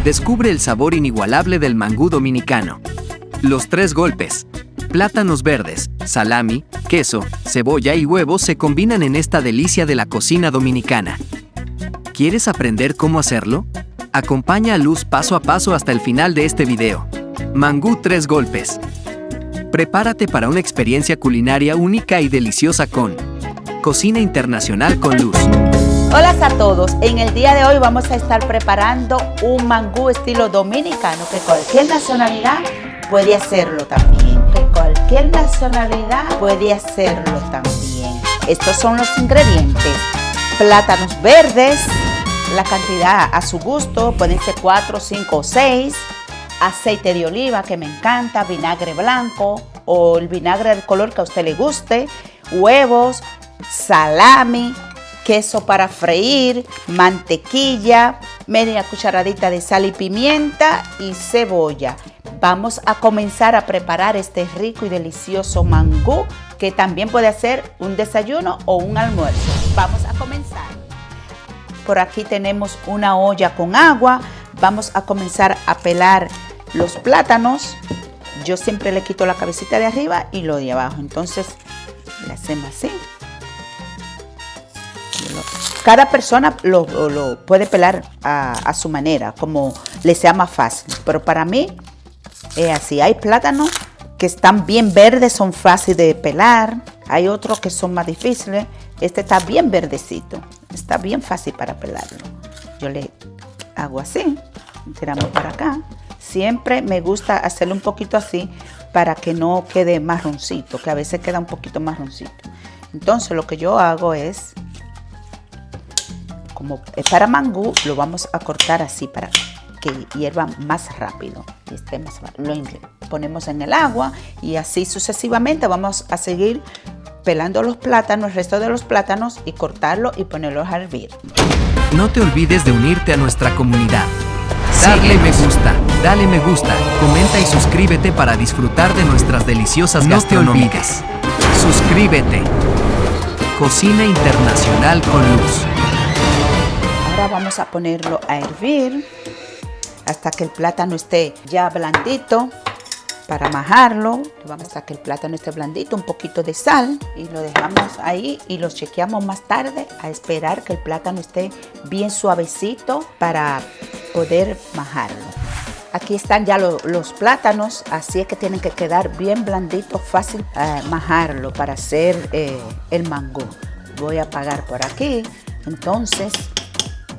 Descubre el sabor inigualable del mangú dominicano. Los 3 golpes. Plátanos verdes, salami, queso, cebolla y huevos se combinan en esta delicia de la cocina dominicana. ¿Quieres aprender cómo hacerlo? Acompaña a Luz paso a paso hasta el final de este video. Mangú 3 golpes. Prepárate para una experiencia culinaria única y deliciosa con Cocina Internacional con Luz. Hola a todos, en el día de hoy vamos a estar preparando un mangú estilo dominicano que cualquier nacionalidad puede hacerlo también. Estos son los ingredientes: plátanos verdes, la cantidad a su gusto, pueden ser 4, 5 o 6, aceite de oliva que me encanta, vinagre blanco o el vinagre del color que a usted le guste, huevos, salami, queso para freír, mantequilla, media cucharadita de sal y pimienta y cebolla. Vamos a comenzar a preparar este rico y delicioso mangú que también puede ser un desayuno o un almuerzo. Vamos a comenzar. Por aquí tenemos una olla con agua. Vamos a comenzar a pelar los plátanos. Yo siempre le quito la cabecita de arriba y lo de abajo. Entonces le hacemos así. Cada persona lo puede pelar a su manera, como le sea más fácil. Pero para mí es así. Hay plátanos que están bien verdes, son fáciles de pelar. Hay otros que son más difíciles. Este está bien verdecito. Está bien fácil para pelarlo. Yo le hago así. Tiramos para acá. Siempre me gusta hacerlo un poquito así para que no quede marroncito, que a veces queda un poquito marroncito. Entonces lo que yo hago es, como es para mangú, lo vamos a cortar así para que hierva más rápido. Lo ponemos en el agua y así sucesivamente vamos a seguir pelando los plátanos, el resto de los plátanos, y cortarlo y ponerlos a hervir. No te olvides de unirte a nuestra comunidad. Dale me gusta, comenta y suscríbete para disfrutar de nuestras deliciosas gastronómicas. Suscríbete. Cocina Internacional con Luz. Ahora vamos a ponerlo a hervir hasta que el plátano esté ya blandito. Para majarlo, hasta que el plátano esté blandito, un poquito de sal y lo dejamos ahí y lo chequeamos más tarde a esperar que el plátano esté bien suavecito para poder majarlo. Aquí están ya los plátanos, así es que tienen que quedar bien blanditos, fácil majarlo para hacer el mangú. Voy a apagar por aquí. Entonces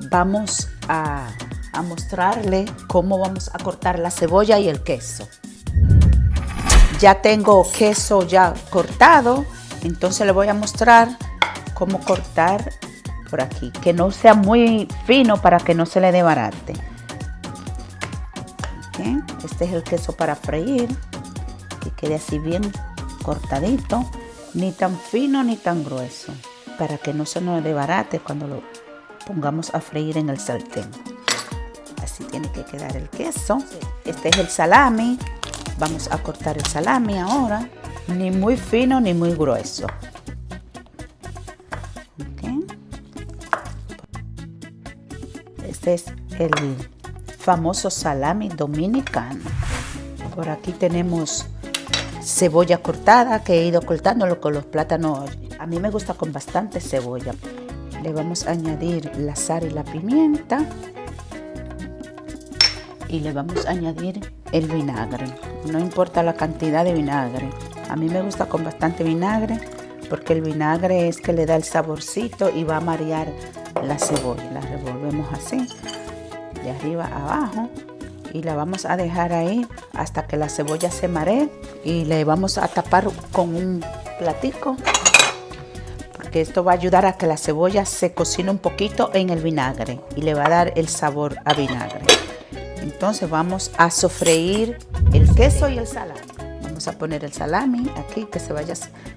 vamos a mostrarle cómo vamos a cortar la cebolla y el queso. Ya tengo queso ya cortado, entonces le voy a mostrar cómo cortar por aquí, que no sea muy fino para que no se le desbarate. ¿Okay? Este es el queso para freír, que quede así bien cortadito, ni tan fino ni tan grueso, para que no se nos desbarate cuando lo pongamos a freír en el sartén. Así tiene que quedar el queso. Este es el salami. Vamos a cortar el salami ahora, ni muy fino ni muy grueso. Okay. Este es el famoso salami dominicano. Por aquí tenemos cebolla cortada que he ido cortándolo con los plátanos. A mí me gusta con bastante cebolla. Le vamos a añadir la sal y la pimienta. Y le vamos a añadir el vinagre. No importa la cantidad de vinagre. A mí me gusta con bastante vinagre porque el vinagre es que le da el saborcito y va a marear la cebolla. La revolvemos así, de arriba a abajo, y la vamos a dejar ahí hasta que la cebolla se maree, y le vamos a tapar con un platico porque esto va a ayudar a que la cebolla se cocine un poquito en el vinagre y le va a dar el sabor a vinagre. Entonces vamos a sofreír el queso y el salami. Vamos a poner el salami aquí, que se vaya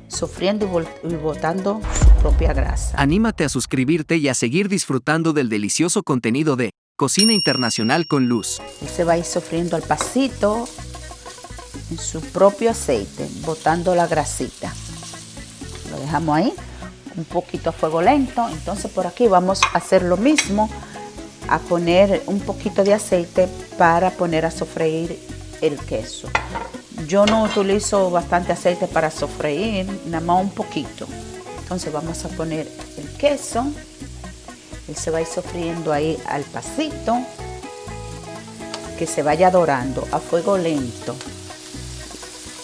sofriendo y botando su propia grasa. Anímate a suscribirte y a seguir disfrutando del delicioso contenido de Cocina Internacional con Luz. Él se va a ir sofriendo al pasito en su propio aceite, botando la grasita. Lo dejamos ahí un poquito a fuego lento. Entonces por aquí vamos a hacer lo mismo. a poner un poquito de aceite para poner a sofreír el queso. Yo no utilizo bastante aceite para sofreír, nada más un poquito. Entonces vamos a poner el queso. Él se va a ir sofriendo ahí al pasito, que se vaya dorando a fuego lento.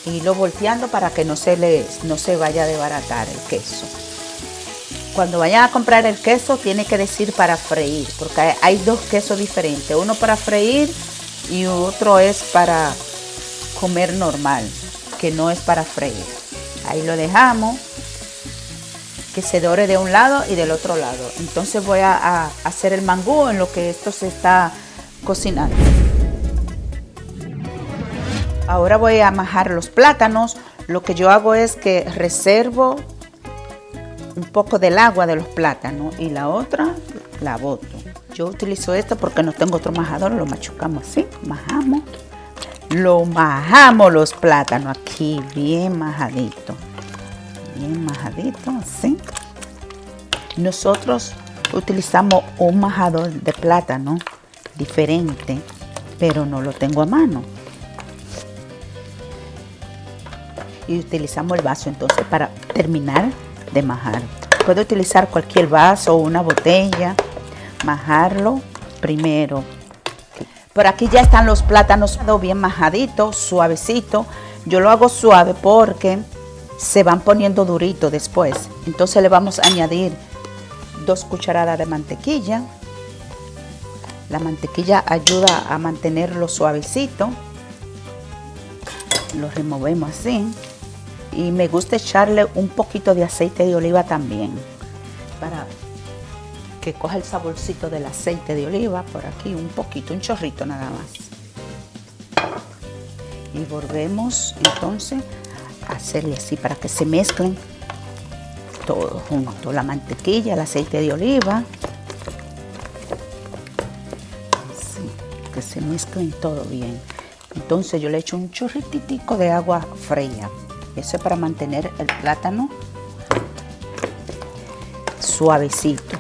Y lo volteando para que no se vaya a desbaratar el queso. Cuando vayan a comprar el queso, tiene que decir para freír, porque hay dos quesos diferentes. Uno para freír y otro es para comer normal, que no es para freír. Ahí lo dejamos, que se dore de un lado y del otro lado. Entonces voy a hacer el mangú en lo que esto se está cocinando. Ahora voy a majar los plátanos. Lo que yo hago es que reservo un poco del agua de los plátanos y la otra la boto. Yo utilizo esto porque no tengo otro majador, lo machucamos así, majamos. Lo majamos los plátanos aquí, bien majadito, así. Nosotros utilizamos un majador de plátano diferente, pero no lo tengo a mano. Y utilizamos el vaso entonces para terminar de majar. Puedo utilizar cualquier vaso o una botella, majarlo primero. Por aquí ya están los plátanos bien majaditos, suavecitos. Yo lo hago suave porque se van poniendo duritos después. Entonces le vamos a añadir 2 cucharadas de mantequilla. La mantequilla ayuda a mantenerlo suavecito. Lo removemos así. Y me gusta echarle un poquito de aceite de oliva también, para que coja el saborcito del aceite de oliva por aquí, un poquito, un chorrito nada más. Y volvemos entonces a hacerle así para que se mezclen todo junto, la mantequilla, el aceite de oliva. Así, que se mezclen todo bien. Entonces yo le echo un chorrititico de agua fría. Eso es para mantener el plátano suavecito,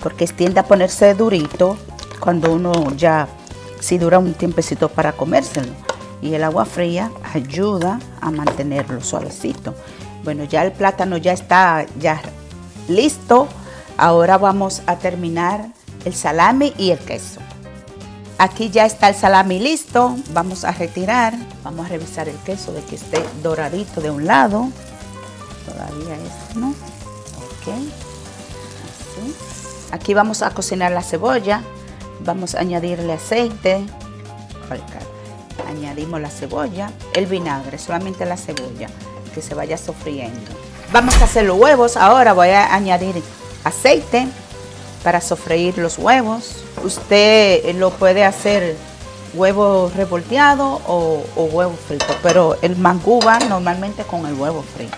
porque tiende a ponerse durito cuando uno ya, si dura un tiempecito para comérselo. Y el agua fría ayuda a mantenerlo suavecito. Bueno, ya el plátano ya está listo. Ahora vamos a terminar el salami y el queso. Aquí ya está el salami listo, vamos a retirar, vamos a revisar el queso de que esté doradito de un lado, todavía ¿no? Ok, así. Aquí vamos a cocinar la cebolla, vamos a añadirle aceite, añadimos la cebolla, el vinagre, solamente la cebolla, que se vaya sofriendo. Vamos a hacer los huevos, ahora voy a añadir aceite para sofreír los huevos. Usted lo puede hacer huevo revolteado o huevo frito, pero el mangú va normalmente con el huevo frito.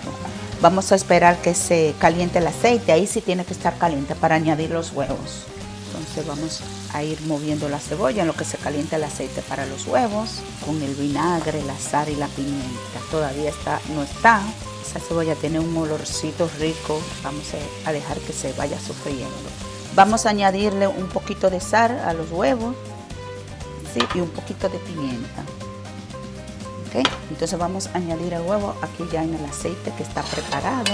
Vamos a esperar que se caliente el aceite, ahí sí tiene que estar caliente para añadir los huevos. Entonces vamos a ir moviendo la cebolla en lo que se calienta el aceite para los huevos, con el vinagre, la sal y la pimienta. Todavía no está. Esa cebolla tiene un olorcito rico, vamos a dejar que se vaya sofriendo. Vamos a añadirle un poquito de sal a los huevos, ¿sí? Y un poquito de pimienta. ¿Okay? Entonces vamos a añadir el huevo aquí ya en el aceite que está preparado.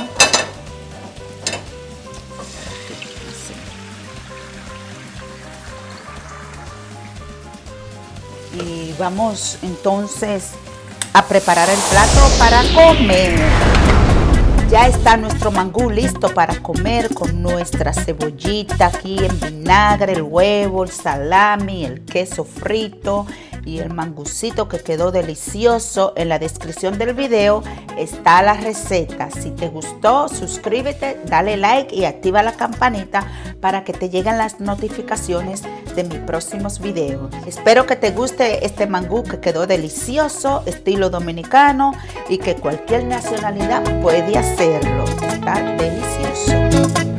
Así. Y vamos entonces a preparar el plato para comer. Ya está nuestro mangú listo para comer con nuestra cebollita aquí en vinagre, el huevo, el salami, el queso frito y el mangucito que quedó delicioso. En la descripción del video está la receta. Si te gustó, suscríbete, dale like y activa la campanita para que te lleguen las notificaciones de mis próximos videos. Espero que te guste este mangú que quedó delicioso, estilo dominicano, y que cualquier nacionalidad puede hacerlo. Está delicioso.